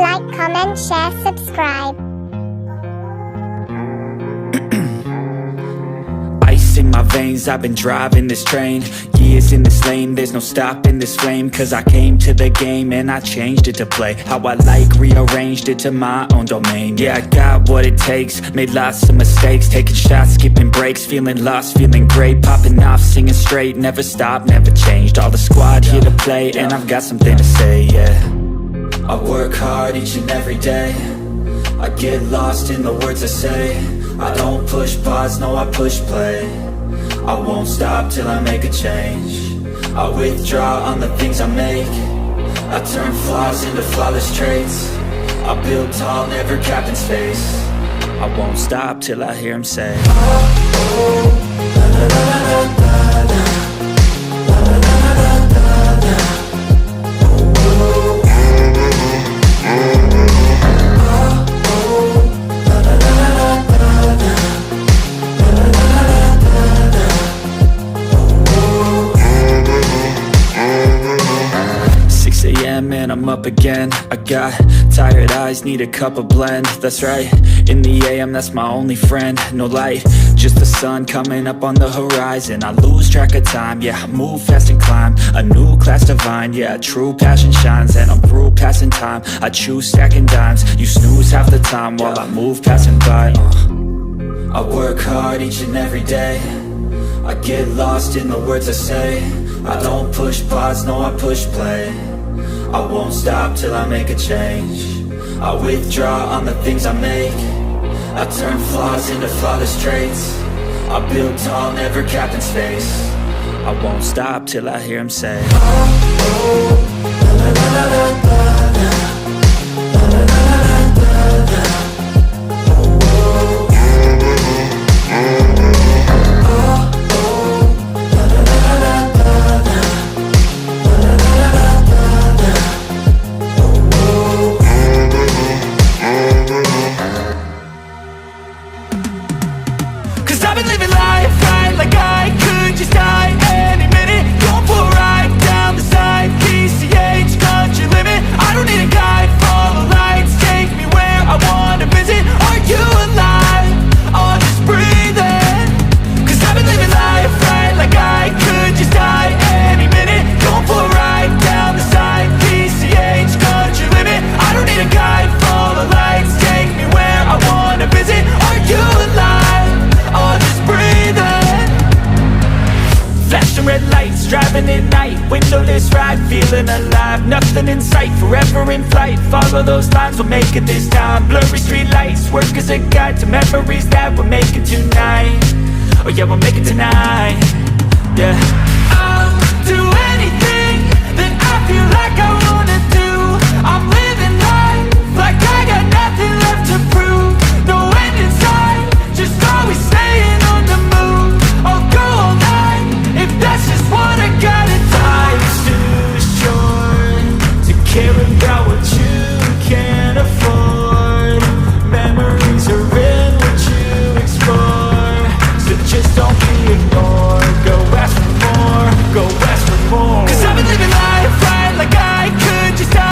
like, comment, share, subscribe. Ice in my veins, I've been driving this train. Years in this lane, there's no stopping this flame. Cause I came to the game and I changed it to play how I like, rearranged it to my own domain. Yeah, I got what it takes, made lots of mistakes, taking shots, skipping breaks, feeling lost, feeling great, popping off, singing straight, never stopped, never changed. All the squad here to play and I've got something to say, yeah. I work hard each and every day, I get lost in the words I say. I don't push pause, no I push play. I won't stop till I make a change. I withdraw on the things I make. I turn flaws into flawless traits. I build tall, never capped in space. I won't stop till I hear him say, oh, oh, la, la, la, la, la, la. And I'm up again. I got tired eyes, need a cup of blend. That's right, in the AM, that's my only friend. No light, just the sun coming up on the horizon. I lose track of time, yeah, I move fast and climb a new class divine, yeah, true passion shines. And I'm through passing time, I choose stacking dimes. You snooze half the time while I move passing by. I work hard each and every day, I get lost in the words I say. I don't push pause, no I push play. I won't stop till I make a change. I withdraw on the things I make. I turn flaws into flawless traits. I build tall, never capped in space. I won't stop till I hear him say, oh, oh, la, la, la, la, la, la. I've been living life right like I could just die any minute. Going for a ride down the side, PCH, country limit. I don't need a guide, follow lights, take me where I wanna visit. Are you alive? Or just breathing? Cause I've been living life right like I could just die any minute. Going for a ride down the side, PCH, country limit. I don't need a guide, follow lights, take me where I wanna visit. Are you alive? Or just breathing? Flashing red lights, driving at night, windowless ride, feeling alive. Nothing in sight, forever in flight. Follow those lines, we'll make it this time. Blurry street lights, work as a guide to memories that we're making tonight. Oh yeah, we'll make it tonight. Yeah.